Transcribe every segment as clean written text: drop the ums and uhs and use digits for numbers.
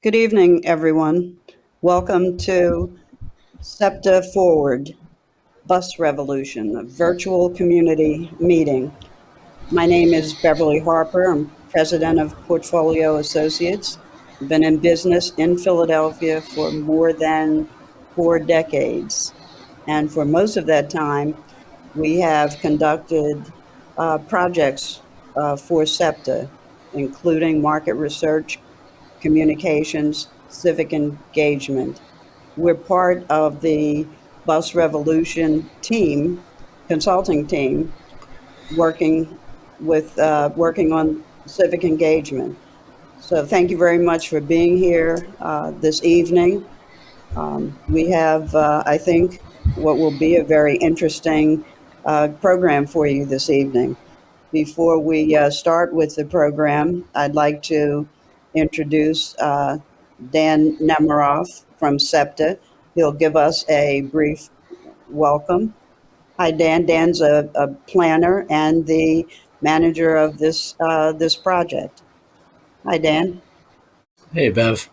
Good evening, everyone. Welcome to SEPTA Forward, Bus Revolution, a virtual community meeting. My name is Beverly Harper. I'm president of Portfolio Associates. I've been in business in Philadelphia for more than 4 decades. And for most of that time, we have conducted projects for SEPTA, including market research, communications, civic engagement. We're part of the Bus Revolution team, consulting team, working on civic engagement. So thank you very much for being here this evening. We have, I think, what will be a very interesting program for you this evening. Before we start with the program, I'd like to introduce Dan Nemiroff from SEPTA. He'll give us a brief welcome. Hi, Dan. Dan's a planner and the manager of this project. Hi, Dan. Hey, Bev.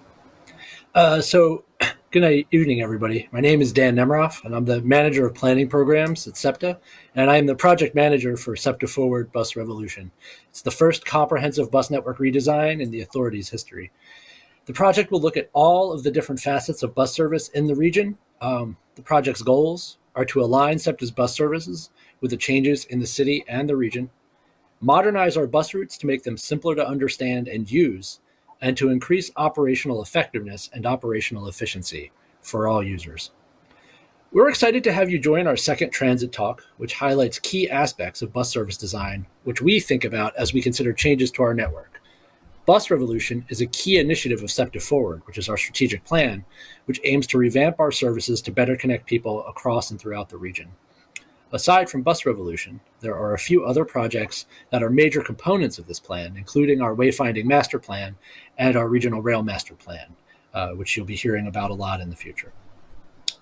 Good night, evening, everybody. My name is Dan Nemiroff, and I'm the manager of planning programs at SEPTA, and I am the project manager for SEPTA Forward Bus Revolution. It's the first comprehensive bus network redesign in the authority's history. The project will look at all of the different facets of bus service in the region. The project's goals are to align SEPTA's bus services with the changes in the city and the region, modernize our bus routes to make them simpler to understand and use, and to increase operational effectiveness and operational efficiency for all users. We're excited to have you join our second transit talk, which highlights key aspects of bus service design, which we think about as we consider changes to our network. Bus Revolution is a key initiative of SEPTA Forward, which is our strategic plan, which aims to revamp our services to better connect people across and throughout the region. Aside from Bus Revolution, there are a few other projects that are major components of this plan, including our Wayfinding Master Plan and our Regional Rail Master Plan, which you'll be hearing about a lot in the future.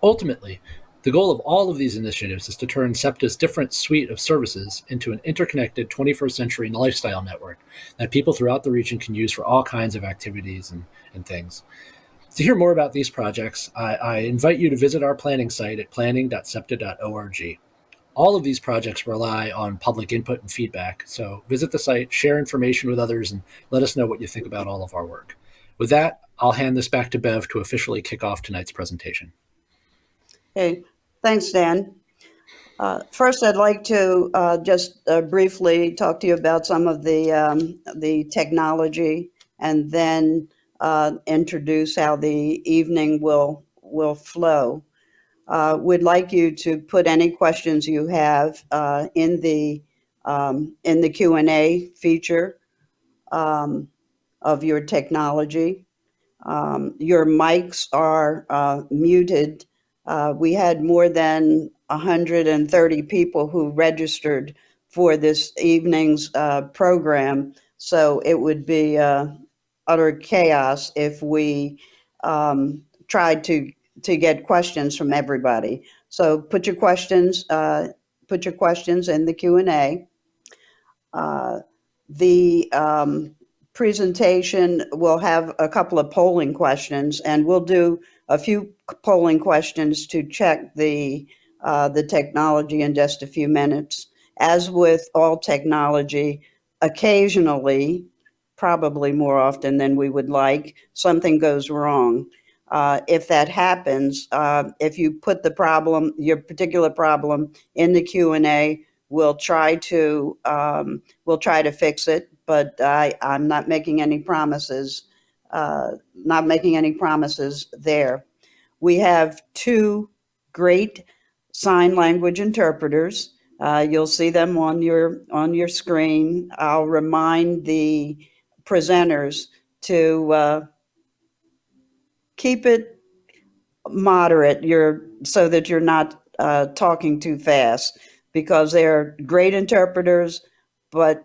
Ultimately, the goal of all of these initiatives is to turn SEPTA's different suite of services into an interconnected 21st century lifestyle network that people throughout the region can use for all kinds of activities and things. To hear more about these projects, I invite you to visit our planning site at planning.septa.org. All of these projects rely on public input and feedback, so visit the site, share information with others, and let us know what you think about all of our work. With that, I'll hand this back to Bev to officially kick off tonight's presentation. Hey, thanks, Dan. First, I'd like to just briefly talk to you about some of the technology, and then introduce how the evening will flow. We'd like you to put any questions you have in the Q&A feature of your technology. Your mics are muted. We had more than 130 people who registered for this evening's program, so it would be utter chaos if we tried to get questions from everybody. So put your questions in the Q&A. The presentation will have a couple of polling questions, and we'll do a few polling questions to check the technology in just a few minutes. As with all technology, occasionally, probably more often than we would like, something goes wrong. If that happens, if you put your particular problem in the Q&A, we'll try to fix it, but I'm not making any promises. There. We have two great sign language interpreters. You'll see them on your screen. I'll remind the presenters to keep it moderate, so that you're not talking too fast, because they're great interpreters, but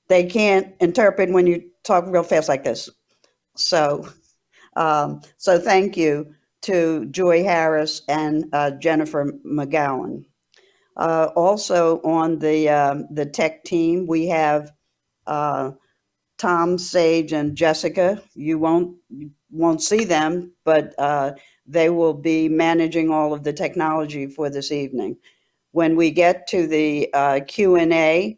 they can't interpret when you talk real fast like this. So thank you to Joy Harris and Jennifer McGowan. Also on the tech team, we have Tom, Sage, and Jessica. You won't see them, but they will be managing all of the technology for this evening. When we get to the Q&A,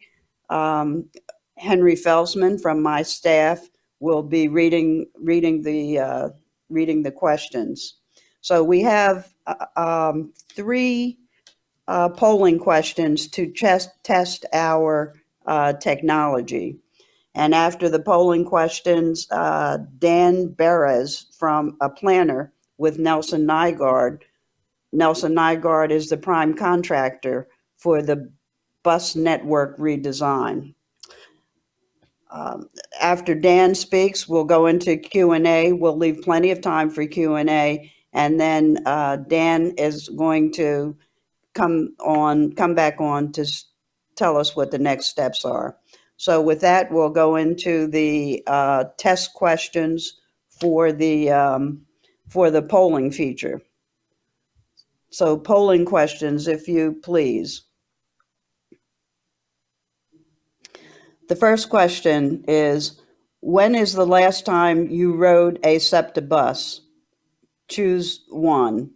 Henry Felsman from my staff will be reading the questions. So we have three polling questions to test our technology. And after the polling questions, Dan Beres from a planner with Nelson Nygaard. Nelson Nygaard is the prime contractor for the bus network redesign. After Dan speaks, we'll go into Q&A. We'll leave plenty of time for Q&A, and then Dan is going to come back on to tell us what the next steps are. So with that, we'll go into the test questions for the polling feature. So polling questions, if you please. The first question is, when is the last time you rode a SEPTA bus? Choose one.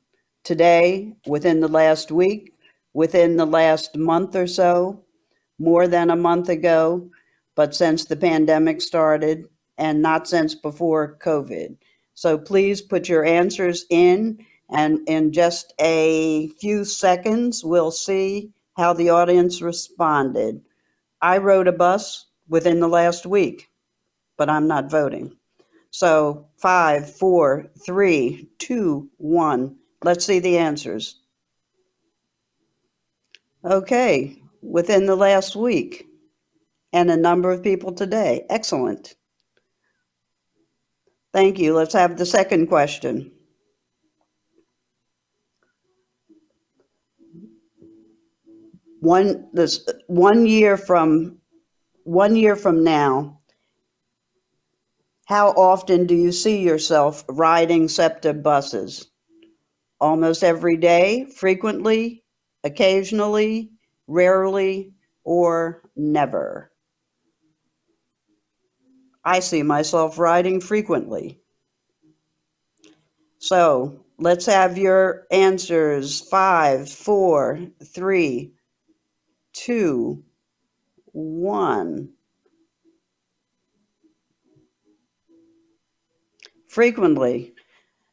Today, within the last week, within the last month or so, more than a month ago, but since the pandemic started, and not since before COVID. So please put your answers in, and in just a few seconds, we'll see how the audience responded. I rode a bus within the last week, but I'm not voting. So 5, 4, 3, 2, 1. Let's see the answers. Okay, within the last week, and a number of people today. Excellent. Thank you. Let's have the second question. One year from now, how often do you see yourself riding SEPTA buses? Almost every day, frequently, occasionally, rarely, or never? I see myself riding frequently. So let's have your answers. 5, 4, 3, 2, 1. Frequently.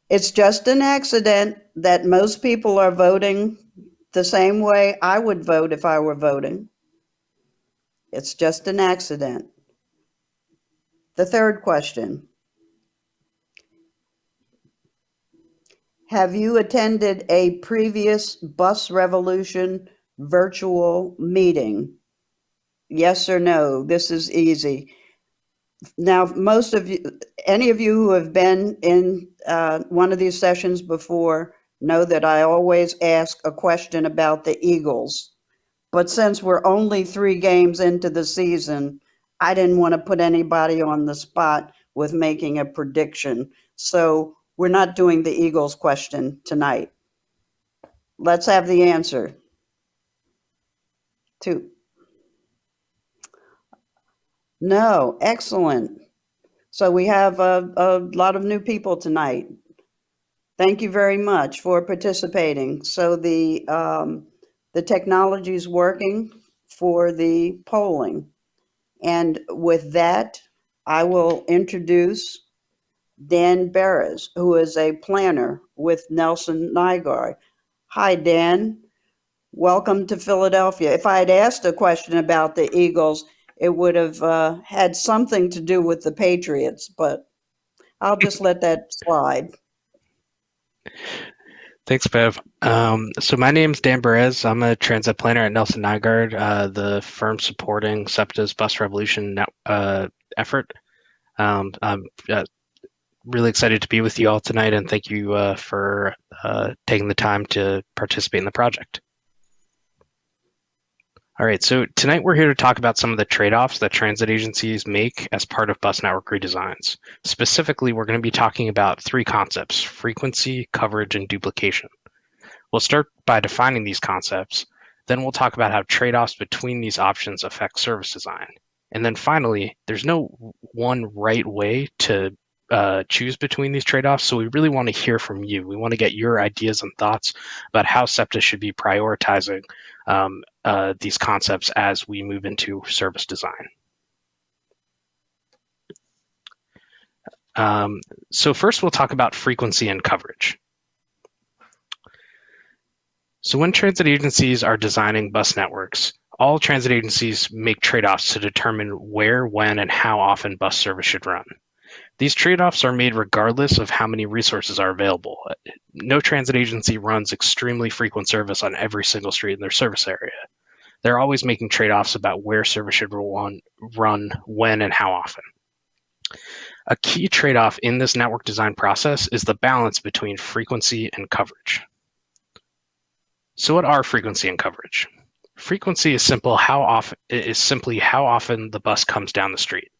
It's just an accident that most people are voting the same way I would vote if I were voting. It's just an accident. The third question. Have you attended a previous Bus Revolution virtual meeting? Yes or no? This is easy. Now, most of you, any of you who have been in one of these sessions before know that I always ask a question about the Eagles. But since we're only 3 games into the season, I didn't want to put anybody on the spot with making a prediction. So we're not doing the Eagles question tonight. Let's have the answer. 2. No, excellent. So we have a lot of new people tonight. Thank you very much for participating. So the technology is working for the polling. And with that, I will introduce Dan Beres, who is a planner with Nelson Nygaard. Hi, Dan. Welcome to Philadelphia. If I had asked a question about the Eagles, it would have had something to do with the Patriots, but I'll just let that slide. Thanks, Bev. So my name's Dan Perez. I'm a transit planner at Nelson Nygaard, the firm supporting SEPTA's Bus Revolution effort. I'm really excited to be with you all tonight, and thank you for taking the time to participate in the project. All right, so tonight we're here to talk about some of the trade-offs that transit agencies make as part of bus network redesigns. Specifically, we're going to be talking about 3 concepts: frequency, coverage, and duplication. We'll start by defining these concepts, then we'll talk about how trade-offs between these options affect service design. And then finally, there's no one right way to choose between these trade-offs. So we really want to hear from you. We want to get your ideas and thoughts about how SEPTA should be prioritizing these concepts as we move into service design. So first we'll talk about frequency and coverage. So when transit agencies are designing bus networks, all transit agencies make trade-offs to determine where, when, and how often bus service should run. These trade-offs are made regardless of how many resources are available. No transit agency runs extremely frequent service on every single street in their service area. They're always making trade-offs about where service should run, when, and how often. A key trade-off in this network design process is the balance between frequency and coverage. So what are frequency and coverage? Frequency is simply how often the bus comes down the street.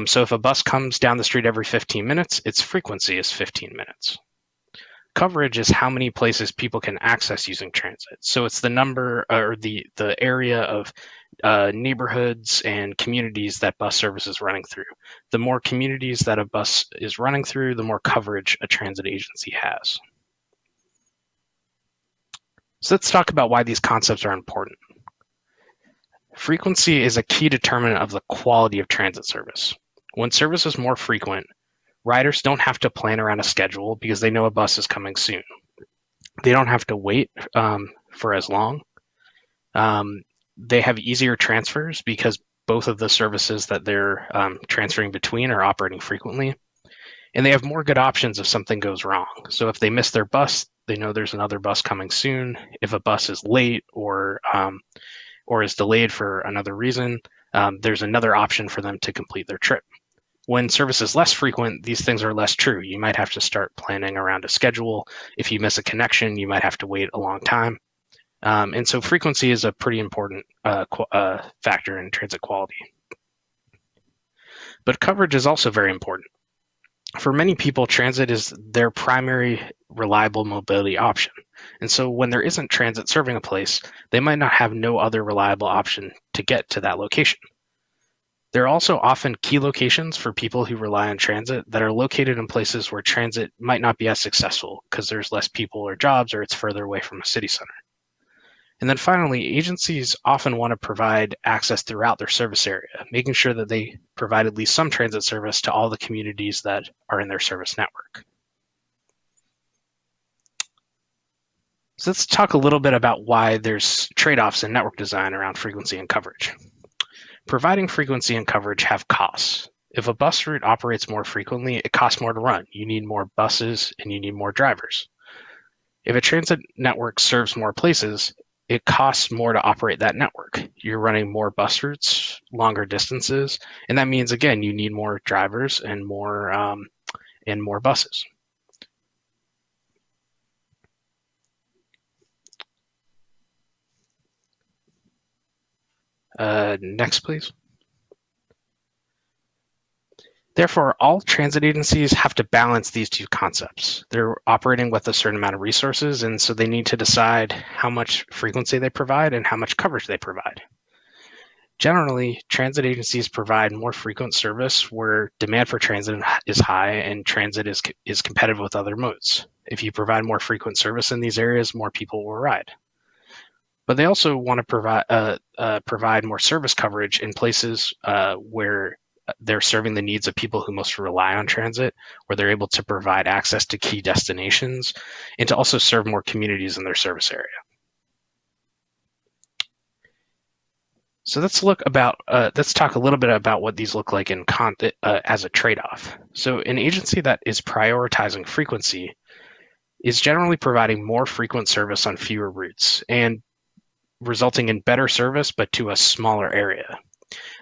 So if a bus comes down the street every 15 minutes, its frequency is 15 minutes. Coverage is how many places people can access using transit. So it's the number or the area of neighborhoods and communities that bus service is running through. The more communities that a bus is running through, the more coverage a transit agency has. So let's talk about why these concepts are important. Frequency is a key determinant of the quality of transit service. When service is more frequent, riders don't have to plan around a schedule because they know a bus is coming soon. They don't have to wait for as long. They have easier transfers because both of the services that they're transferring between are operating frequently. And they have more good options if something goes wrong. So if they miss their bus, they know there's another bus coming soon. If a bus is late or is delayed for another reason, there's another option for them to complete their trip. When service is less frequent, these things are less true. You might have to start planning around a schedule. If you miss a connection, you might have to wait a long time. And so frequency is a pretty important factor in transit quality. But coverage is also very important. For many people, transit is their primary reliable mobility option. And so when there isn't transit serving a place, they might not have no other reliable option to get to that location. There are also often key locations for people who rely on transit that are located in places where transit might not be as successful because there's less people or jobs or it's further away from a city center. And then finally, agencies often want to provide access throughout their service area, making sure that they provide at least some transit service to all the communities that are in their service network. So let's talk a little bit about why there's trade-offs in network design around frequency and coverage. Providing frequency and coverage have costs. If a bus route operates more frequently, it costs more to run. You need more buses and you need more drivers. If a transit network serves more places, it costs more to operate that network. You're running more bus routes, longer distances, and that means, again, you need more drivers and more buses. Next, please. Therefore, all transit agencies have to balance these two concepts. They're operating with a certain amount of resources, and so they need to decide how much frequency they provide and how much coverage they provide. Generally, transit agencies provide more frequent service where demand for transit is high and transit is competitive with other modes. If you provide more frequent service in these areas, more people will ride. But they also want to provide more service coverage in places where they're serving the needs of people who most rely on transit, where they're able to provide access to key destinations, and to also serve more communities in their service area. So let's talk a little bit about what these look like in as a trade-off. So an agency that is prioritizing frequency is generally providing more frequent service on fewer routes and resulting in better service, but to a smaller area.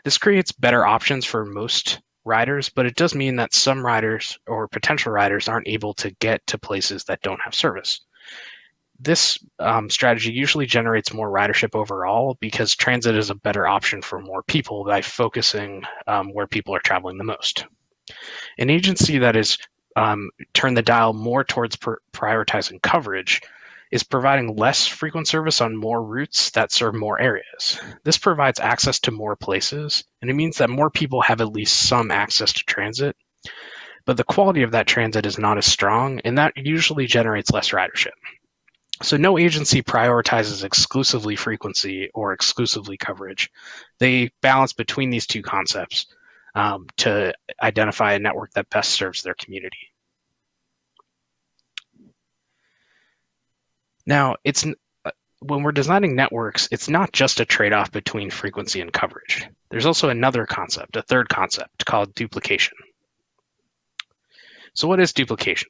This creates better options for most riders, but it does mean that some riders or potential riders aren't able to get to places that don't have service. This strategy usually generates more ridership overall because transit is a better option for more people by focusing where people are traveling the most. An agency that is turned the dial more towards prioritizing coverage is providing less frequent service on more routes that serve more areas. This provides access to more places, and it means that more people have at least some access to transit, but the quality of that transit is not as strong, and that usually generates less ridership. So no agency prioritizes exclusively frequency or exclusively coverage. They balance between these two concepts to identify a network that best serves their community. Now, when we're designing networks, it's not just a trade-off between frequency and coverage. There's also another concept, a third concept, called duplication. So what is duplication?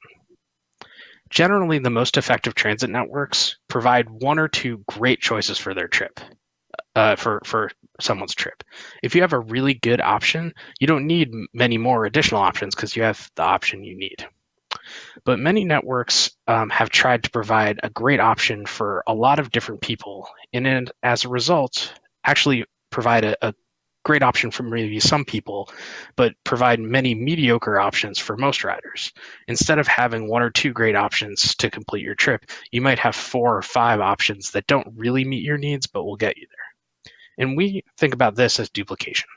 Generally, the most effective transit networks provide one or two great choices for their trip, for someone's trip. If you have a really good option, you don't need many more additional options because you have the option you need. But many networks have tried to provide a great option for a lot of different people, and as a result, actually provide a great option for maybe some people, but provide many mediocre options for most riders. Instead of having one or two great options to complete your trip, you might have 4 or 5 options that don't really meet your needs, but will get you there. And we think about this as duplication.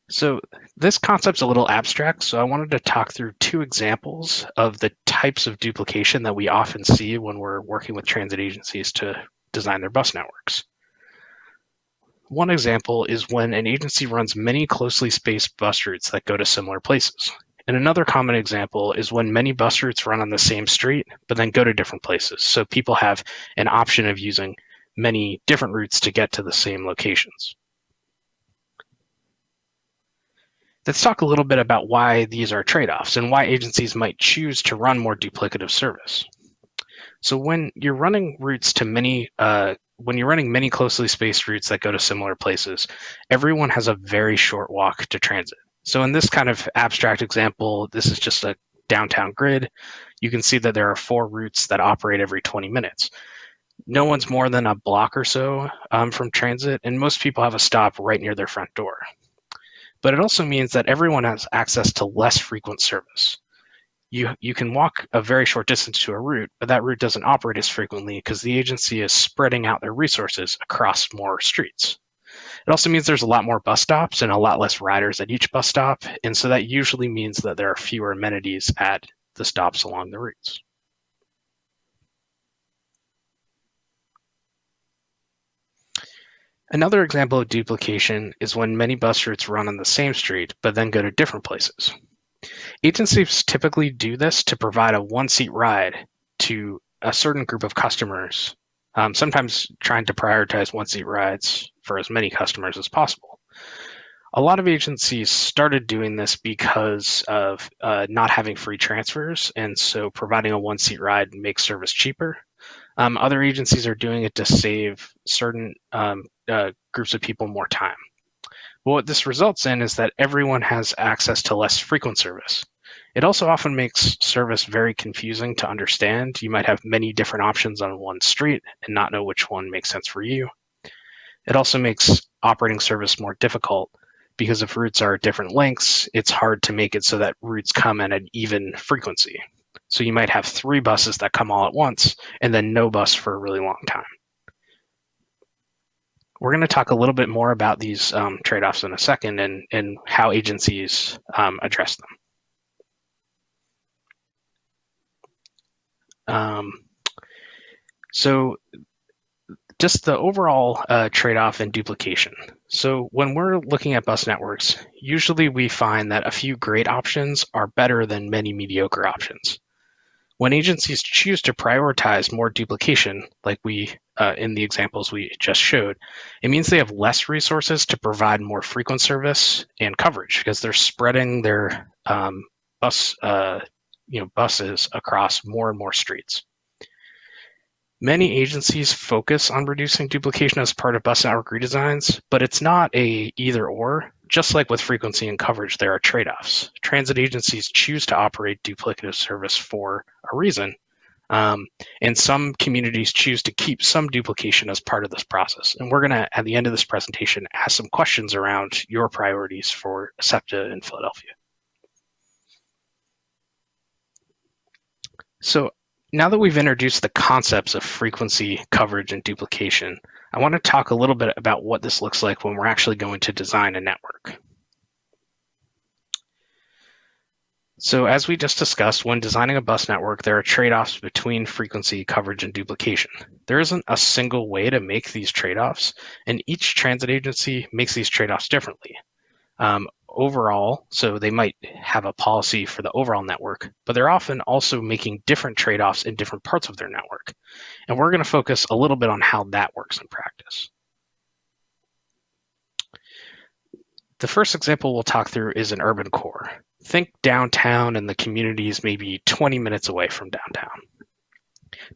So this concept's a little abstract, so I wanted to talk through 2 examples of the types of duplication that we often see when we're working with transit agencies to design their bus networks. One example is when an agency runs many closely spaced bus routes that go to similar places. And another common example is when many bus routes run on the same street, but then go to different places. So people have an option of using many different routes to get to the same locations. Let's talk a little bit about why these are trade-offs and why agencies might choose to run more duplicative service. So when you're running many closely spaced routes that go to similar places, everyone has a very short walk to transit. So in this kind of abstract example, this is just a downtown grid. You can see that there are 4 routes that operate every 20 minutes. No one's more than a block or so from transit, and most people have a stop right near their front door. But it also means that everyone has access to less frequent service. You can walk a very short distance to a route, but that route doesn't operate as frequently because the agency is spreading out their resources across more streets. It also means there's a lot more bus stops and a lot less riders at each bus stop, and so that usually means that there are fewer amenities at the stops along the routes. Another example of duplication is when many bus routes run on the same street, but then go to different places. Agencies typically do this to provide a one-seat ride to a certain group of customers, sometimes trying to prioritize one-seat rides for as many customers as possible. A lot of agencies started doing this because of not having free transfers, and so providing a one-seat ride makes service cheaper. Other agencies are doing it to save certain groups of people more time. But what this results in is that everyone has access to less frequent service. It also often makes service very confusing to understand. You might have many different options on one street and not know which one makes sense for you. It also makes operating service more difficult because if routes are different lengths, it's hard to make it so that routes come in at even frequency. So you might have 3 buses that come all at once and then no bus for a really long time. We're going to talk a little bit more about these trade-offs in a second and how agencies address them. So just the overall trade-off and duplication. So when we're looking at bus networks, usually we find that a few great options are better than many mediocre options. When agencies choose to prioritize more duplication, like we in the examples we just showed, it means they have less resources to provide more frequent service and coverage because they're spreading their buses across more and more streets. Many agencies focus on reducing duplication as part of bus network redesigns, but it's not a either or. Just like with frequency and coverage, there are trade-offs. Transit agencies choose to operate duplicative service for a reason, and some communities choose to keep some duplication as part of this process. And we're going to, at the end of this presentation, ask some questions around your priorities for SEPTA in Philadelphia. So Now that we've introduced the concepts of frequency, coverage, and duplication, I want to talk a little bit about what this looks like when we're actually going to design a network. So as we just discussed, when designing a bus network, there are trade-offs between frequency, coverage, and duplication. There isn't a single way to make these trade-offs, and each transit agency makes these trade-offs differently. Overall, so they might have a policy for the overall network, but they're often also making different trade-offs in different parts of their network. And we're going to focus a little bit on how that works in practice. The first example we'll talk through is an urban core. Think downtown and the communities maybe 20 minutes away from downtown.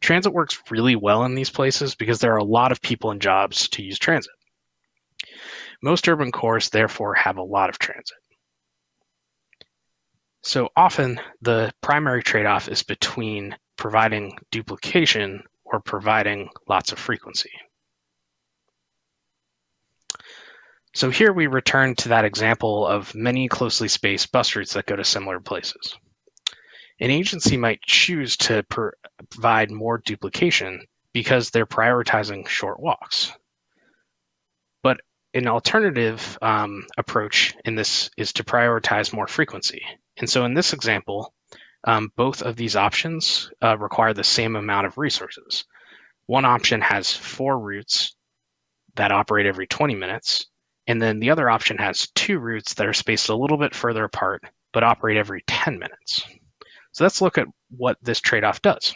Transit works really well in these places because there are a lot of people and jobs to use transit. Most urban cores, therefore, have a lot of transit. So often, the primary trade-off is between providing duplication or providing lots of frequency. So here we return to that example of many closely spaced bus routes that go to similar places. An agency might choose to provide more duplication because they're prioritizing short walks. But an alternative approach in this is to prioritize more frequency. And so in this example, both of these options require the same amount of resources. One option has 4 routes that operate every 20 minutes, and then the other option has 2 routes that are spaced a little bit further apart, but operate every 10 minutes. So let's look at what this trade-off does.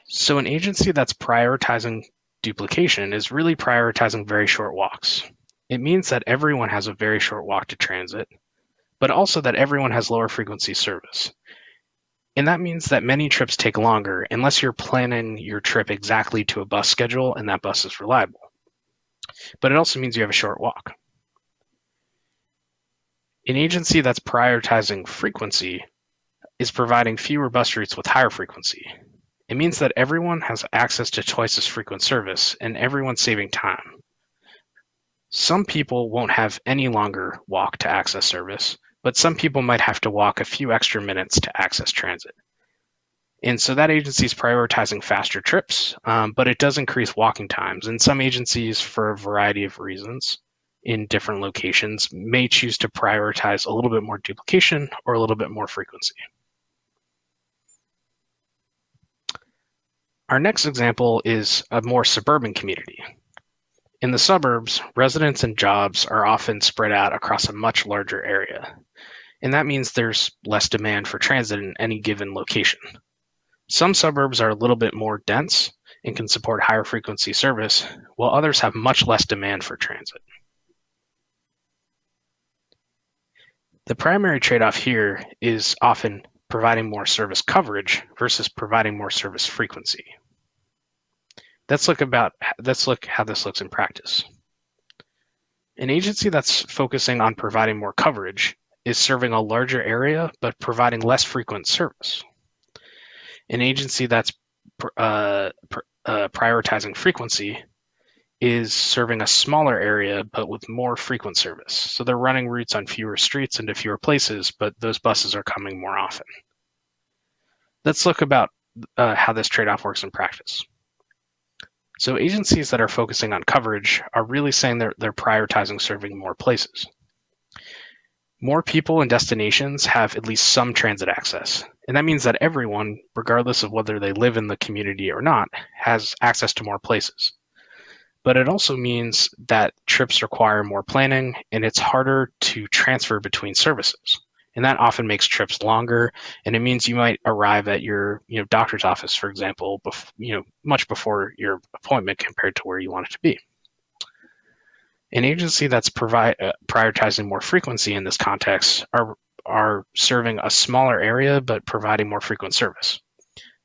So an agency that's prioritizing duplication is really prioritizing very short walks. It means that everyone has a very short walk to transit, but also that everyone has lower frequency service. And that means that many trips take longer unless you're planning your trip exactly to a bus schedule and that bus is reliable. But it also means you have a short walk. An agency that's prioritizing frequency is providing fewer bus routes with higher frequency. It means that everyone has access to twice as frequent service and everyone's saving time. Some people won't have any longer walk to access service, but some people might have to walk a few extra minutes to access transit. And so that agency is prioritizing faster trips, but it does increase walking times. And some agencies, for a variety of reasons in different locations, may choose to prioritize a little bit more duplication or a little bit more frequency. Our next example is a more suburban community. In the suburbs, residents and jobs are often spread out across a much larger area. And that means there's less demand for transit in any given location. Some suburbs are a little bit more dense and can support higher frequency service, while others have much less demand for transit. The primary trade-off here is often providing more service coverage versus providing more service frequency. Let's look how this looks in practice. An agency that's focusing on providing more coverage is serving a larger area but providing less frequent service. An agency that's prioritizing frequency is serving a smaller area but with more frequent service. So they're running routes on fewer streets and to fewer places, but those buses are coming more often. Let's look about how this trade-off works in practice. So agencies that are focusing on coverage are really saying they're prioritizing serving more places. More people and destinations have at least some transit access. And that means that everyone, regardless of whether they live in the community or not, has access to more places. But it also means that trips require more planning and it's harder to transfer between services. And that often makes trips longer, and it means you might arrive at your doctor's office, for example, much before your appointment compared to where you want it to be. An agency that's prioritizing more frequency in this context are serving a smaller area but providing more frequent service.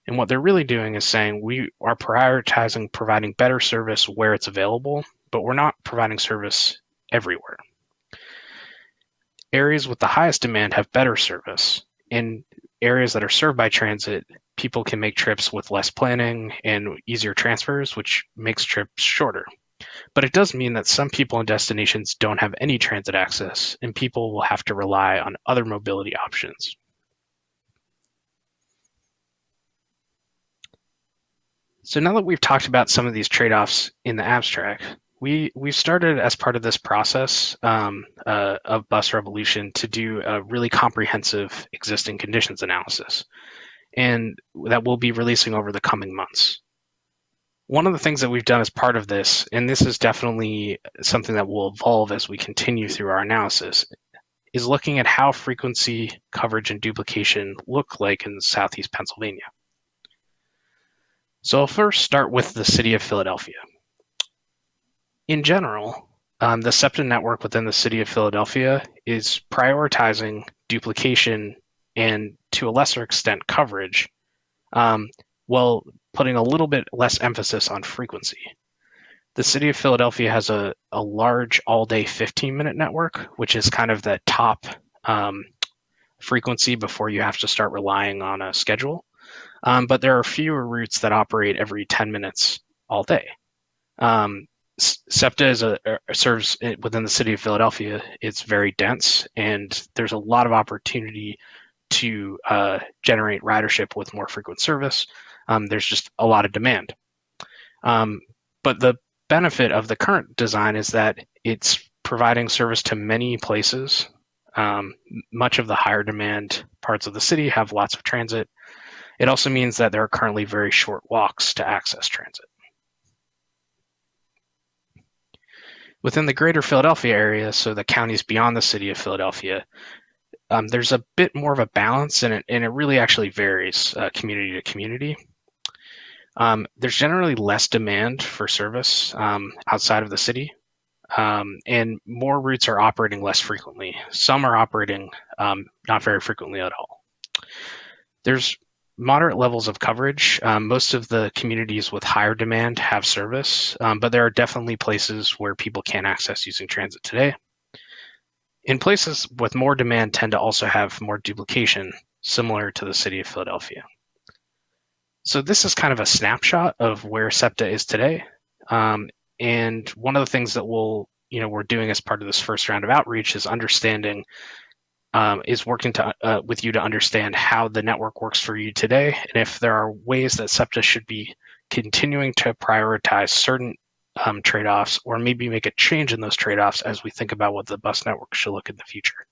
And what they're really doing is saying we are prioritizing providing better service where it's available, but we're not providing service everywhere. Areas with the highest demand have better service. In areas that are served by transit, people can make trips with less planning and easier transfers, which makes trips shorter. But it does mean that some people and destinations don't have any transit access, and people will have to rely on other mobility options. So now that we've talked about some of these trade-offs in the abstract, we've started as part of this process of Bus Revolution to do a really comprehensive existing conditions analysis, and that we'll be releasing over the coming months. One of the things that we've done as part of this, and this is definitely something that will evolve as we continue through our analysis, is looking at how frequency, coverage, and duplication look like in Southeast Pennsylvania. So I'll first start with the city of Philadelphia. In general, the SEPTA network within the city of Philadelphia is prioritizing duplication and, to a lesser extent, coverage, while putting a little bit less emphasis on frequency. The city of Philadelphia has a large all-day 15-minute network, which is kind of the top frequency before you have to start relying on a schedule. But there are fewer routes that operate every 10 minutes all day. SEPTA serves within the city of Philadelphia. It's very dense, and there's a lot of opportunity to generate ridership with more frequent service. There's just a lot of demand. But the benefit of the current design is that it's providing service to many places. Much of the higher demand parts of the city have lots of transit. It also means that there are currently very short walks to access transit. Within the greater Philadelphia area, so the counties beyond the city of Philadelphia, there's a bit more of a balance, and it really actually varies community to community. There's generally less demand for service outside of the city, and more routes are operating less frequently. Some are operating not very frequently at all. There's moderate levels of coverage. Most of the communities with higher demand have service, but there are definitely places where people can't access using transit today. In places with more demand tend to also have more duplication, similar to the city of Philadelphia. So this is kind of a snapshot of where SEPTA is today. And one of the things that we're doing as part of this first round of outreach is working with you to understand how the network works for you today, and if there are ways that SEPTA should be continuing to prioritize certain trade-offs, or maybe make a change in those trade-offs as we think about what the bus network should look in the future.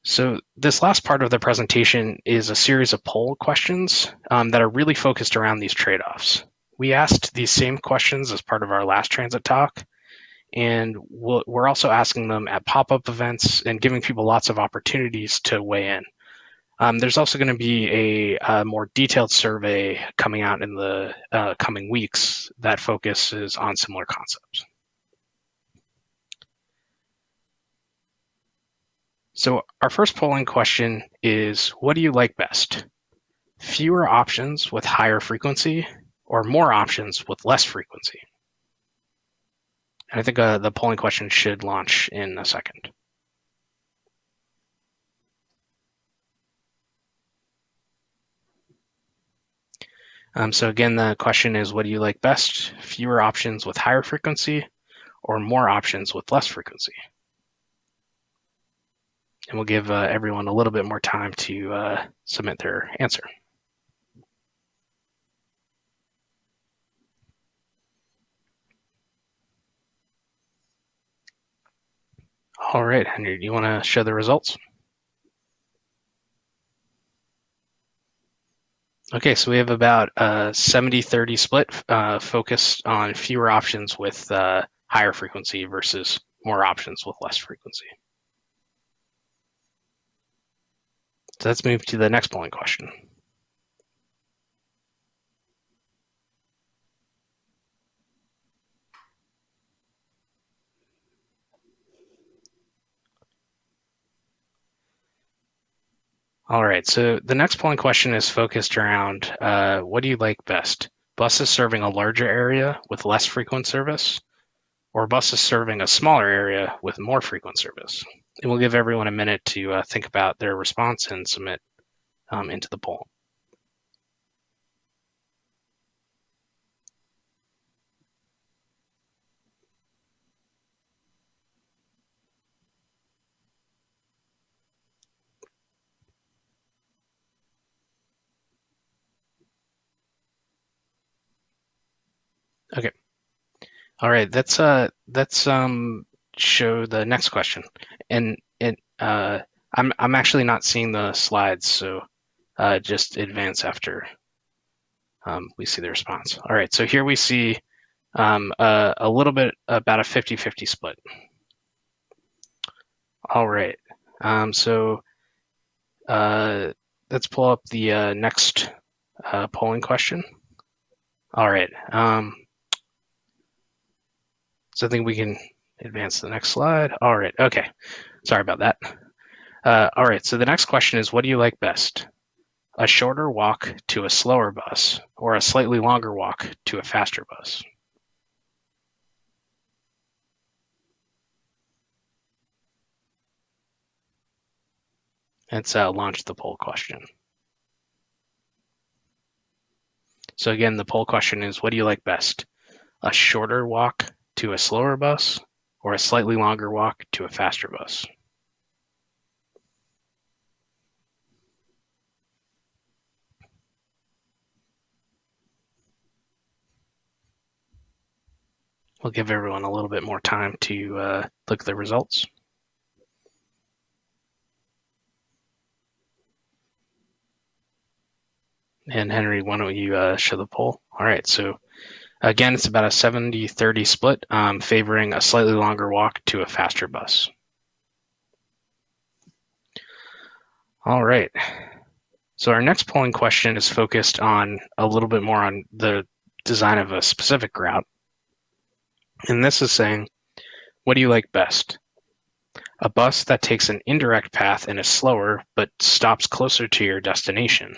So this last part of the presentation is a series of poll questions that are really focused around these trade-offs. We asked these same questions as part of our last transit talk, and we're also asking them at pop-up events and giving people lots of opportunities to weigh in. There's also going to be a more detailed survey coming out in the coming weeks that focuses on similar concepts. So our first polling question is, what do you like best? Fewer options with higher frequency, or more options with less frequency? And I think the polling question should launch in a second. So again, the question is, what do you like best? Fewer options with higher frequency, or more options with less frequency? And we'll give everyone a little bit more time to submit their answer. All right, Henry, do you want to show the results? Okay, so we have about a 70-30 split focused on fewer options with higher frequency versus more options with less frequency. So let's move to the next polling question. All right, so the next polling question is focused around what do you like best? Buses serving a larger area with less frequent service, or buses serving a smaller area with more frequent service? And we'll give everyone a minute to think about their response and submit into the poll. Okay. All right. Let's show the next question, and I'm actually not seeing the slides, so just advance after we see the response. All right. So here we see a little bit about a 50-50 split. All right. So let's pull up the next polling question. All right. So I think we can advance to the next slide. All right. Okay. Sorry about that. All right. So the next question is, what do you like best? A shorter walk to a slower bus or a slightly longer walk to a faster bus? Let's launch the poll question. So again, the poll question is, what do you like best? A shorter walk to a slower bus or a slightly longer walk to a faster bus? We'll give everyone a little bit more time to look at the results. And Henry, why don't you show the poll? All right, so again, it's about a 70-30 split, favoring a slightly longer walk to a faster bus. All right. So our next polling question is focused on a little bit more on the design of a specific route. And this is saying, what do you like best? A bus that takes an indirect path and is slower, but stops closer to your destination?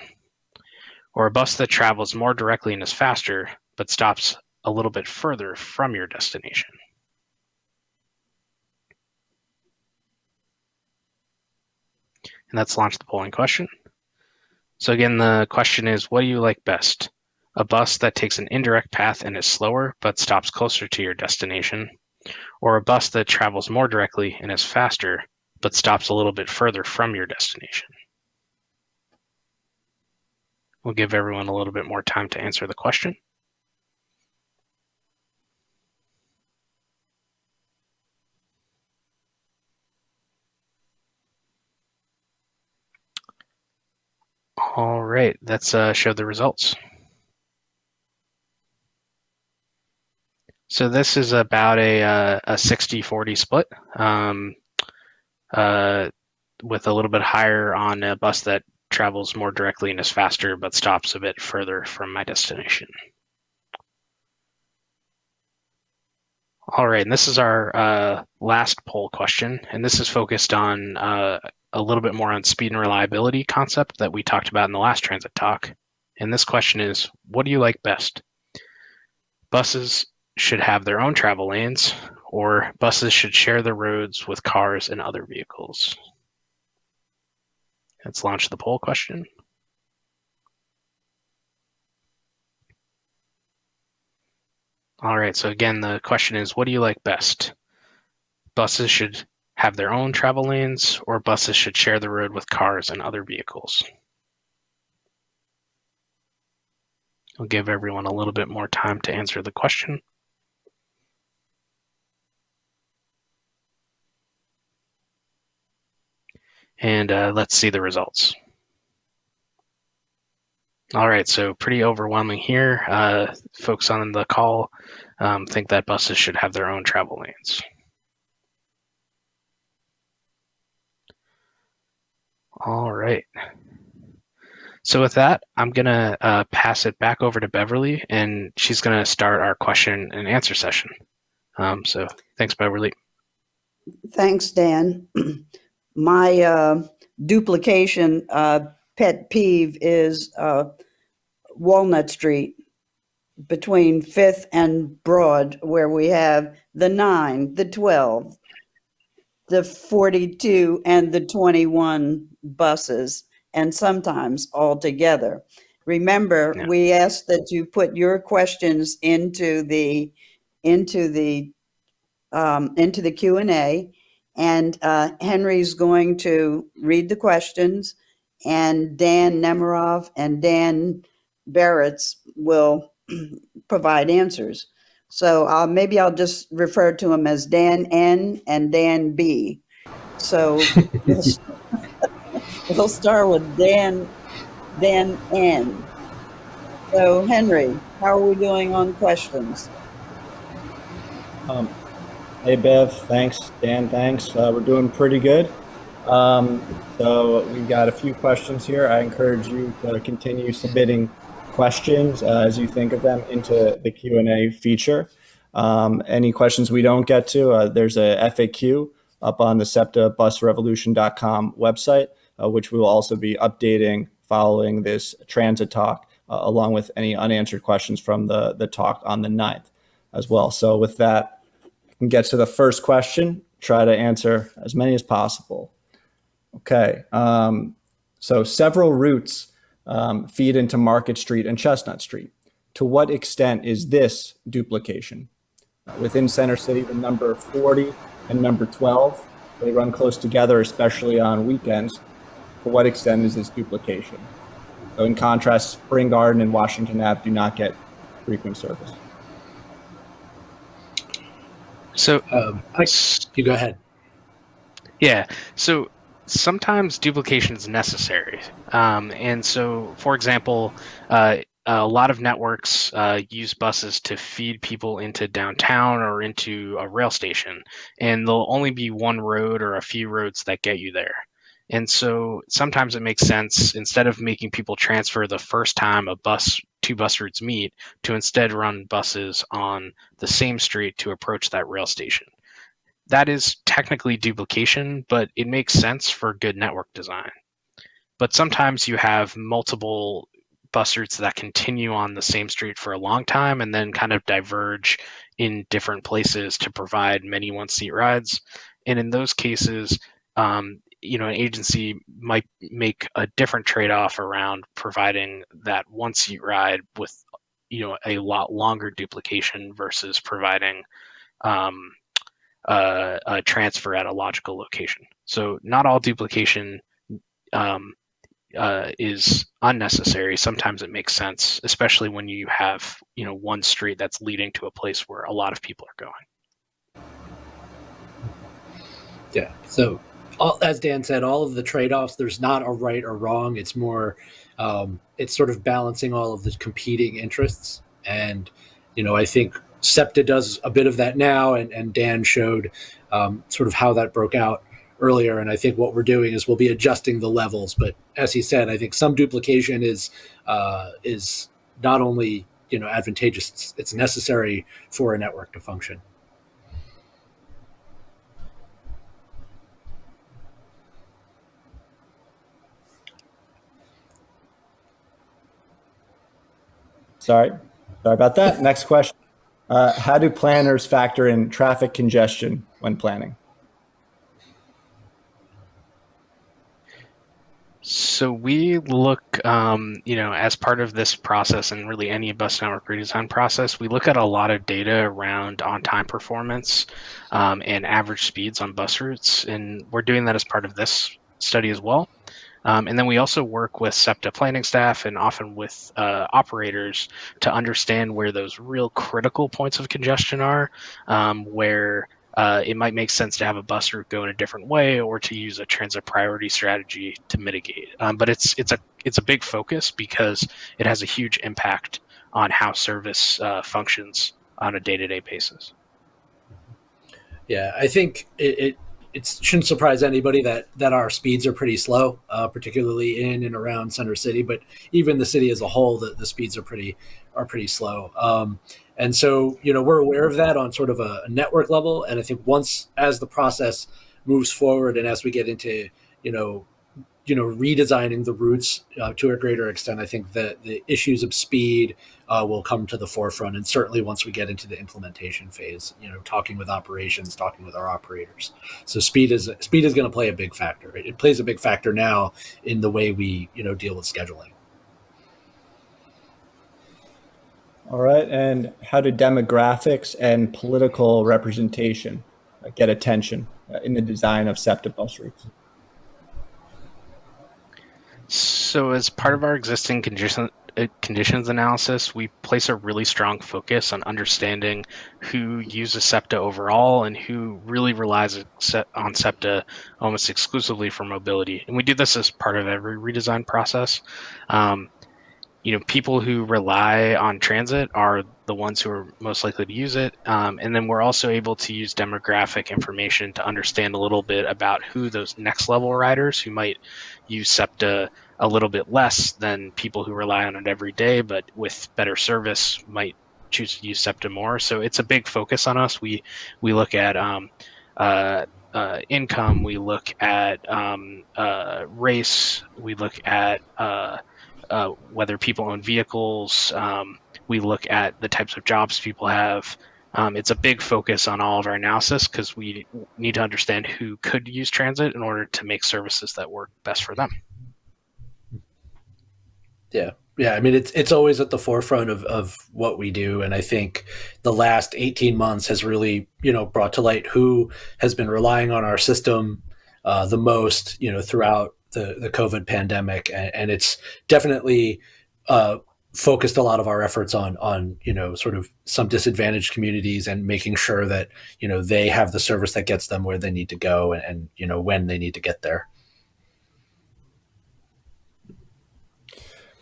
Or a bus that travels more directly and is faster, but stops a little bit further from your destination? And let's launch the polling question. So again, the question is, what do you like best? A bus that takes an indirect path and is slower, but stops closer to your destination? Or a bus that travels more directly and is faster, but stops a little bit further from your destination? We'll give everyone a little bit more time to answer the question. All right, let's show the results. So this is about a 60-40 split, with a little bit higher on a bus that travels more directly and is faster, but stops a bit further from my destination. All right, and this is our last poll question, and this is focused on a little bit more on speed and reliability concept that we talked about in the last transit talk. And this question is, what do you like best? Buses should have their own travel lanes, or buses should share the roads with cars and other vehicles? Let's launch the poll question. All right, so again, the question is, what do you like best? Buses should have their own travel lanes, or buses should share the road with cars and other vehicles? I'll give everyone a little bit more time to answer the question. And let's see the results. All right, so pretty overwhelming here. Folks on the call think that buses should have their own travel lanes. All right. So with that, I'm going to pass it back over to Beverly, and she's going to start our question and answer session. So thanks, Beverly. Thanks, Dan. My duplication pet peeve is Walnut Street between 5th and Broad, where we have the 9, the 12, the 42, and the 21 buses, and sometimes all together. Remember, Yeah. we asked that you put your questions into the Q&A, and Henry's going to read the questions, and Dan Nemiroff and Dan Barretts will provide answers. So maybe I'll just refer to him as Dan N and Dan B. So we'll start with Dan N. So Henry, how are we doing on questions? Hey, Bev, thanks. Dan, thanks. We're doing pretty good. So we've got a few questions here. I encourage you to continue submitting questions as you think of them into the Q&A feature. Any questions we don't get to, there's a FAQ up on the SEPTABusRevolution.com website, which we will also be updating following this transit talk, along with any unanswered questions from the talk on the 9th as well. So with that, we can get to the first question, try to answer as many as possible. Okay, so several routes feed into Market Street and Chestnut Street. To what extent is this duplication? Within Center City, the number 40 and number 12, they run close together, especially on weekends. To what extent is this duplication? So in contrast, Spring Garden and Washington Ave do not get frequent service. So you go ahead. Yeah. So sometimes duplication is necessary. And so, for example, a lot of networks use buses to feed people into downtown or into a rail station, and there'll only be one road or a few roads that get you there. And so sometimes it makes sense, instead of making people transfer the first time two bus routes meet, to instead run buses on the same street to approach that rail station. That is technically duplication, but it makes sense for good network design. But sometimes you have multiple bus routes that continue on the same street for a long time and then kind of diverge in different places to provide many one-seat rides. And in those cases, an agency might make a different trade-off around providing that one-seat ride with, a lot longer duplication versus providing a transfer at a logical location. So not all duplication is unnecessary. Sometimes it makes sense, especially when you have one street that's leading to a place where a lot of people are going. Yeah. So as Dan said, all of the trade-offs, there's not a right or wrong. It's more, it's sort of balancing all of the competing interests. And, I think SEPTA does a bit of that now, and Dan showed sort of how that broke out earlier. And I think what we're doing is we'll be adjusting the levels. But as he said, I think some duplication is not only advantageous, it's necessary for a network to function. Sorry about that. Next question. How do planners factor in traffic congestion when planning? So we look, as part of this process, and really any bus network redesign process, we look at a lot of data around on-time performance and average speeds on bus routes. And we're doing that as part of this study as well. And then we also work with SEPTA planning staff and often with operators to understand where those real critical points of congestion are, where it might make sense to have a bus route go in a different way or to use a transit priority strategy to mitigate. But it's a big focus because it has a huge impact on how service functions on a day-to-day basis. Yeah, I think it shouldn't surprise anybody that our speeds are pretty slow, particularly in and around Center City. But even the city as a whole, the speeds are pretty slow. And so, we're aware of that on sort of a network level. And I think as the process moves forward and as we get into, redesigning the routes to a greater extent, I think that the issues of speed will come to the forefront. And certainly once we get into the implementation phase, talking with operations, talking with our operators. So speed is going to play a big factor. It plays a big factor now in the way we, deal with scheduling. All right, and how do demographics and political representation get attention in the design of SEPTA bus routes? So as part of our existing conditions analysis, we place a really strong focus on understanding who uses SEPTA overall and who really relies on SEPTA almost exclusively for mobility. And we do this as part of every redesign process. People who rely on transit are the ones who are most likely to use it. And then we're also able to use demographic information to understand a little bit about who those next level riders who might use SEPTA a little bit less than people who rely on it every day, but with better service might choose to use SEPTA more. So it's a big focus on us. We look at income, we look at race, we look at whether people own vehicles. We look at the types of jobs people have. It's a big focus on all of our analysis because we need to understand who could use transit in order to make services that work best for them. Yeah. I mean, it's always at the forefront of what we do, and I think the last 18 months has really brought to light who has been relying on our system the most throughout the COVID pandemic, and it's definitely focused a lot of our efforts on sort of some disadvantaged communities and making sure that they have the service that gets them where they need to go and when they need to get there.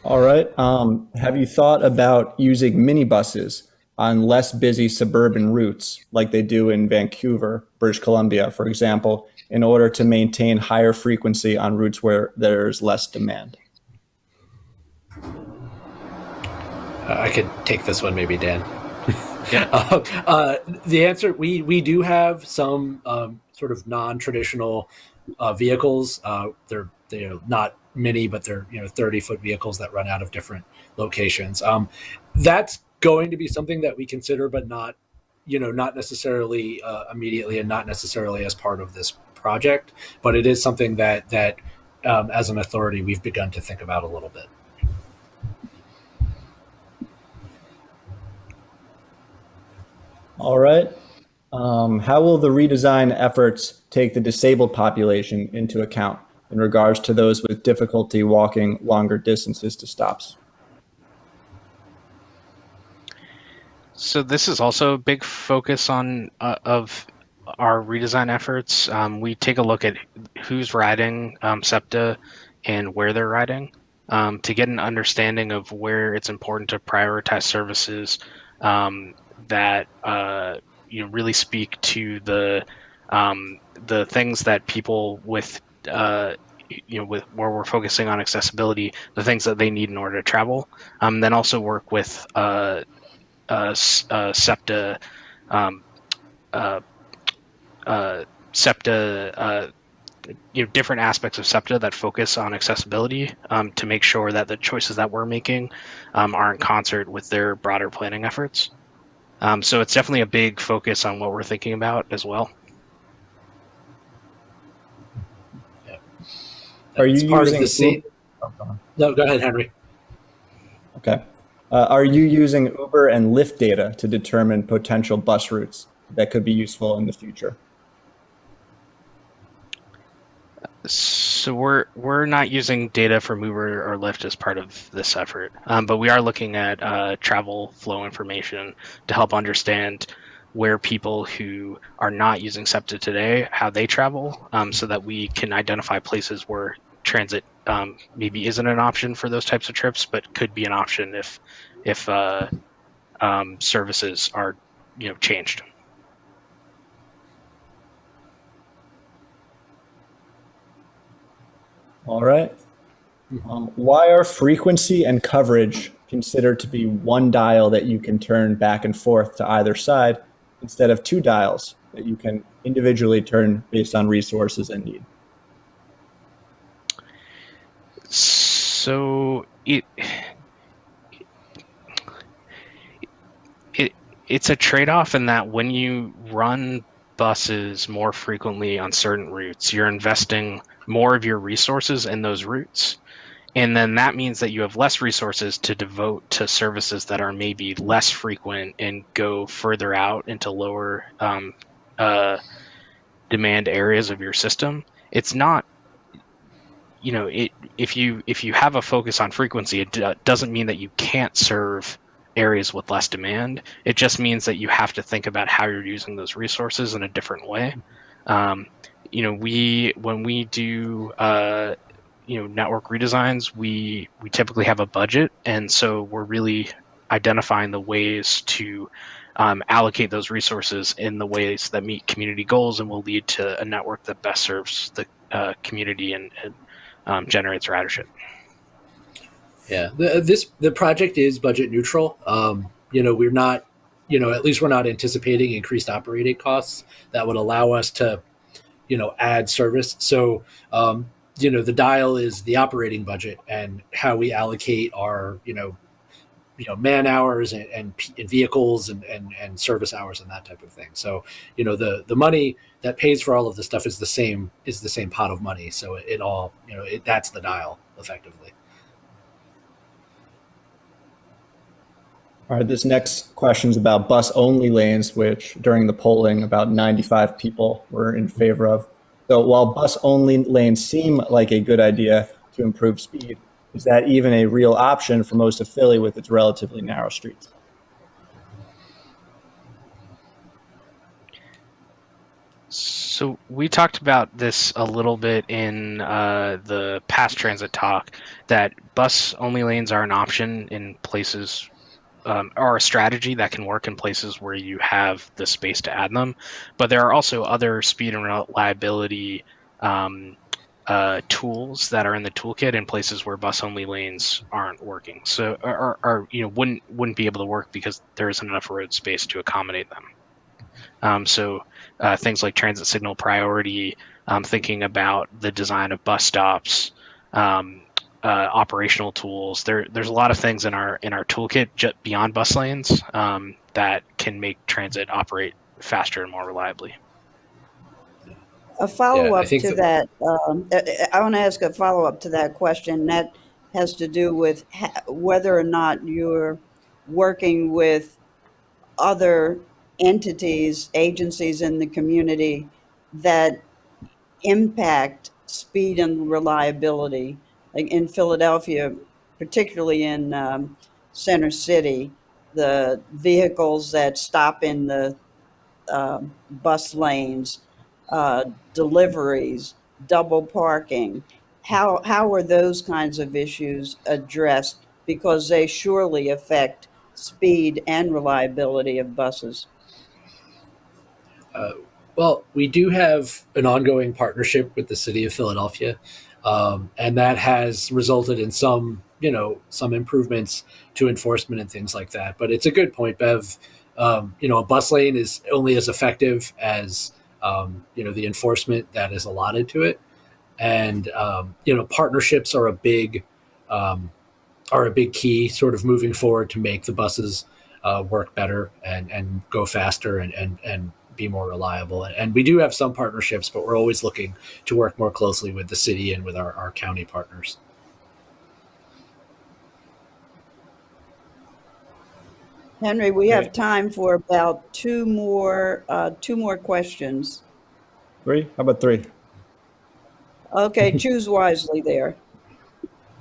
All right. Have you thought about using minibuses on less busy suburban routes like they do in Vancouver, British Columbia, for example, in order to maintain higher frequency on routes where there's less demand? I could take this one, maybe, Dan. Yeah. The answer, we do have some sort of non-traditional vehicles. They're not mini, but they're 30-foot vehicles that run out of different locations. That's going to be something that we consider, but not necessarily immediately and not necessarily as part of this project. But it is something that as an authority we've begun to think about a little bit. All right. How will the redesign efforts take the disabled population into account in regards to those with difficulty walking longer distances to stops? So this is also a big focus of our redesign efforts. We take a look at who's riding SEPTA and where they're riding to get an understanding of where it's important to prioritize services that really speak to the things that people with with where we're focusing on accessibility, the things that they need in order to travel. Then also work with SEPTA, SEPTA, different aspects of SEPTA that focus on accessibility to make sure that the choices that we're making are in concert with their broader planning efforts. So it's definitely a big focus on what we're thinking about as well. Yeah. Are you using No, go ahead, Henry. Okay. Are you using Uber and Lyft data to determine potential bus routes that could be useful in the future? So we're not using data from Uber or Lyft as part of this effort, but we are looking at travel flow information to help understand where people who are not using SEPTA today, how they travel, so that we can identify places where transit maybe isn't an option for those types of trips, but could be an option if services are changed. All right. Why are frequency and coverage considered to be one dial that you can turn back and forth to either side instead of two dials that you can individually turn based on resources and need? So it's a trade-off in that when you run buses more frequently on certain routes, you're investing more of your resources in those routes. And then that means that you have less resources to devote to services that are maybe less frequent and go further out into lower demand areas of your system. It's not, if you have a focus on frequency, it doesn't mean that you can't serve areas with less demand. It just means that you have to think about how you're using those resources in a different way. When we do network redesigns, we typically have a budget, and so we're really identifying the ways to allocate those resources in the ways that meet community goals and will lead to a network that best serves the community and generates ridership. Yeah, the project is budget neutral. We're not, at least we're not anticipating increased operating costs that would allow us to, add service. So, the dial is the operating budget and how we allocate our, man hours and vehicles and service hours and that type of thing. So, the money that pays for all of this stuff is the same pot of money. So it all, that's the dial effectively. All right, this next question is about bus-only lanes, which during the polling, about 95 people were in favor of. So while bus-only lanes seem like a good idea to improve speed, is that even a real option for most of Philly with its relatively narrow streets? So we talked about this a little bit in the past transit talk, that bus-only lanes are an option in places or a strategy that can work in places where you have the space to add them. But there are also other speed and reliability tools that are in the toolkit in places where bus-only lanes aren't working. So, or wouldn't be able to work because there isn't enough road space to accommodate them. So things like transit signal priority, thinking about the design of bus stops, operational tools. There's a lot of things in our toolkit just beyond bus lanes that can make transit operate faster and more reliably. A follow-up to that, I want to ask a follow-up to that question. That has to do with whether or not you're working with other entities, agencies in the community that impact speed and reliability. Like in Philadelphia, particularly in Center City, the vehicles that stop in the bus lanes, deliveries, double parking. How are those kinds of issues addressed? Because they surely affect speed and reliability of buses. Well, we do have an ongoing partnership with the city of Philadelphia, and that has resulted in some improvements to enforcement and things like that. But it's a good point, Bev. A bus lane is only as effective as the enforcement that is allotted to it, and partnerships are a big key, sort of moving forward to make the buses work better and go faster and be more reliable. And we do have some partnerships, but we're always looking to work more closely with the city and with our county partners. Henry, we have time for about two more questions. 3? How about 3? Okay, choose wisely there.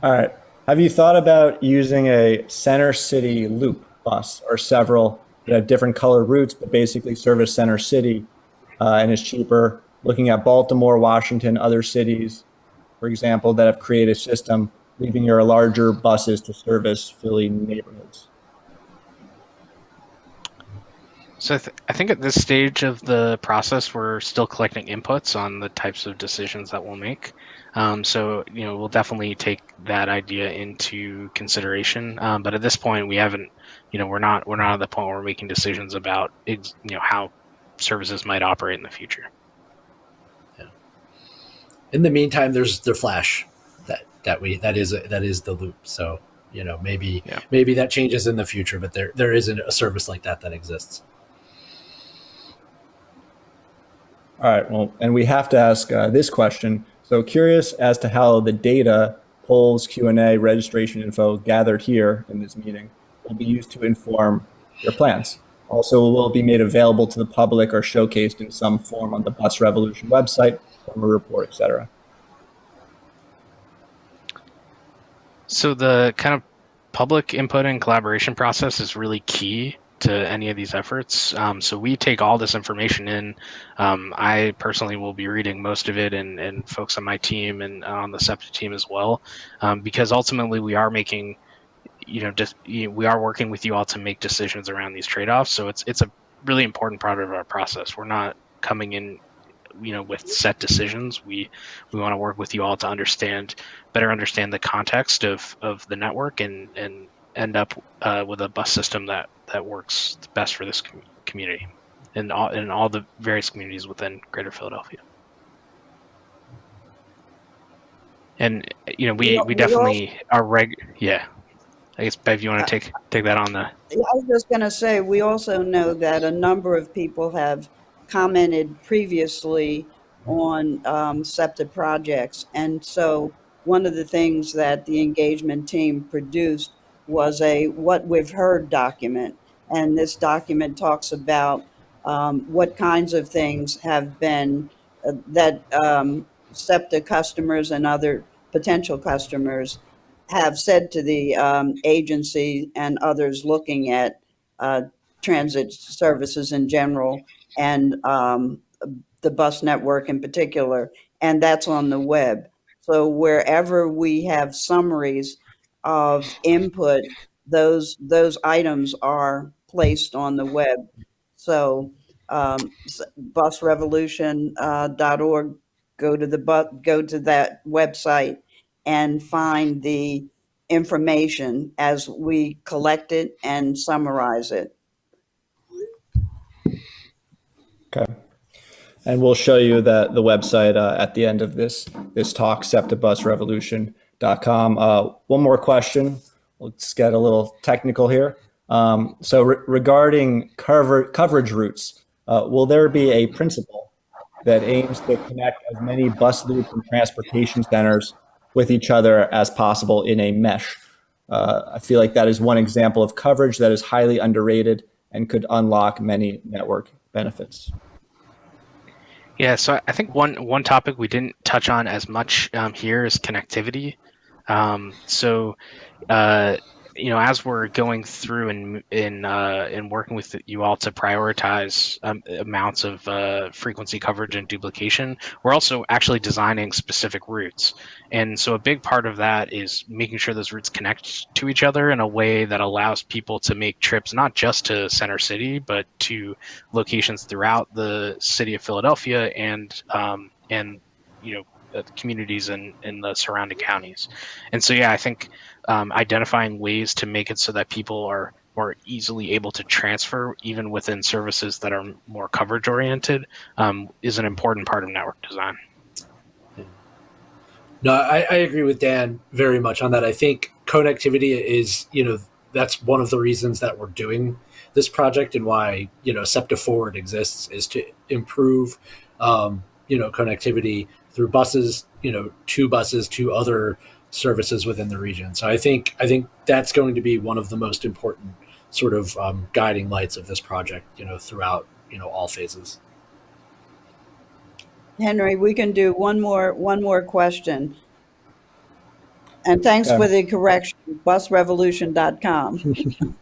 All right. Have you thought about using a Center City loop bus or several that have different colored routes but basically service Center City and is cheaper? Looking at Baltimore, Washington, other cities, for example, that have created a system leaving your larger buses to service Philly neighborhoods. So I think at this stage of the process, we're still collecting inputs on the types of decisions that we'll make. So we'll definitely take that idea into consideration. But at this point, we haven't. We're not at the point where we're making decisions about how services might operate in the future. Yeah. In the meantime, there's the Flash that is the loop. So maybe that changes in the future, but there isn't a service like that exists. All right, well, and we have to ask this question. So curious as to how the data, polls, Q&A, registration info gathered here in this meeting will be used to inform your plans. Also, will be made available to the public or showcased in some form on the Bus Revolution website, summer report, etc. So the kind of public input and collaboration process is really key to any of these efforts. So we take all this information in. I personally will be reading most of it, and folks on my team and on the SEPTA team as well, because ultimately we are making, we are working with you all to make decisions around these trade-offs. So it's a really important part of our process. We're not coming in with set decisions. We want to work with you all to better understand the context of the network and end up with a bus system that works best for this community and all the various communities within Greater Philadelphia. And we definitely are yeah. I guess Bev, you want to take that on the. I was just going to say, we also know that a number of people have commented previously on SEPTA projects. And so one of the things that the engagement team produced was a what we've heard document. And this document talks about what kinds of things have been that SEPTA customers and other potential customers have said to the agency and others looking at uh, transit services in general and the bus network in particular, and that's on the web. So wherever we have summaries of input, those items are placed on the web. So busrevolution.org, go to that website and find the information as we collect it and summarize it. Okay. And we'll show you the website at the end of this talk, septabusrevolution.com. One more question. Let's get a little technical here. So regarding coverage routes, will there be a principle that aims to connect as many bus loops and transportation centers with each other as possible in a mesh? I feel like that is one example of coverage that is highly underrated and could unlock many network benefits. Yeah, so I think one topic we didn't touch on as much here is connectivity. As we're going through and working with you all to prioritize amounts of frequency coverage and duplication, we're also actually designing specific routes. And so a big part of that is making sure those routes connect to each other in a way that allows people to make trips not just to Center City, but to locations throughout the city of Philadelphia and communities in the surrounding counties. And so, yeah, I think identifying ways to make it so that people are more easily able to transfer even within services that are more coverage oriented is an important part of network design. No, I agree with Dan very much on that. I think connectivity is, that's one of the reasons that we're doing this project and why, SEPTA Forward exists is to improve, connectivity through buses, to other services within the region. So I think that's going to be one of the most important sort of guiding lights of this project, throughout, all phases. Henry, we can do one more question. And thanks for the correction, busrevolution.com.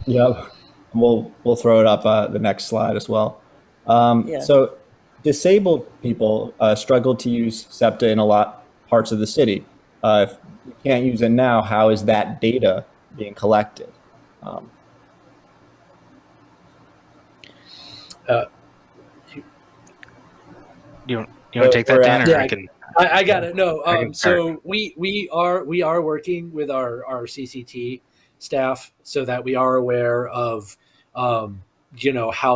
Yep. We'll throw it up the next slide as well. Yeah. So disabled people struggle to use SEPTA in a lot parts of the city. If you can't use it now, how is that data being collected? You want to take that, Dan, or yeah, I can? I got it. No, so we are working with our CCT staff so that we are aware of how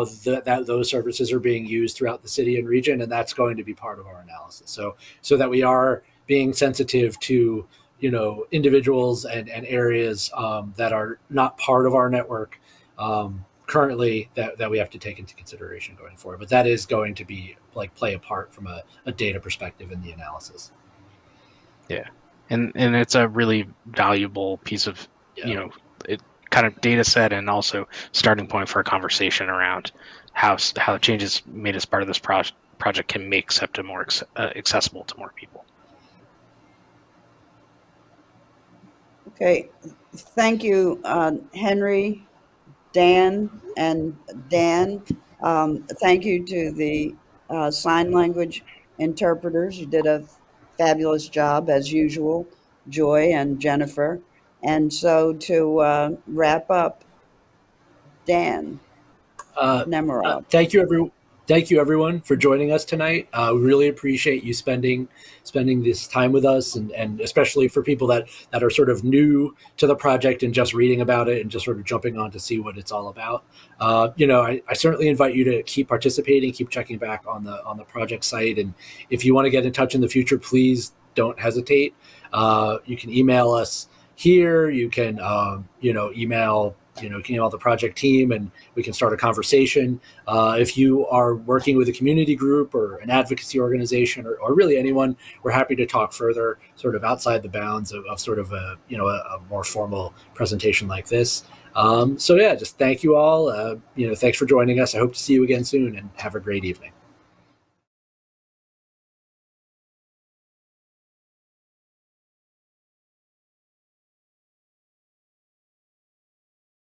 those services are being used throughout the city and region, and that's going to be part of our analysis. So that we are being sensitive to individuals and areas that are not part of our network currently that we have to take into consideration going forward. But that is going to be play a part from a data perspective in the analysis. Yeah, and it's a really valuable piece of kind of data set and also starting point for a conversation around how changes made as part of this project can make SEPTA more accessible to more people. Okay, thank you, Henry, Dan, and Dan. Thank you to the sign language interpreters. You did a fabulous job, as usual, Joy and Jennifer. And so to wrap up, Dan Uh, Nemerov. thank you everyone for joining us tonight. We really appreciate you spending this time with us, and especially for people that are sort of new to the project and just reading about it and just sort of jumping on to see what it's all about. I certainly invite you to keep participating, keep checking back on the project site, and if you want to get in touch in the future, please don't hesitate. You can email us here. You can email the project team, and we can start a conversation. If you are working with a community group or an advocacy organization, or really anyone, we're happy to talk further, sort of outside the bounds of sort of a more formal presentation like this. So yeah, just thank you all. Thanks for joining us. I hope to see you again soon, and have a great evening.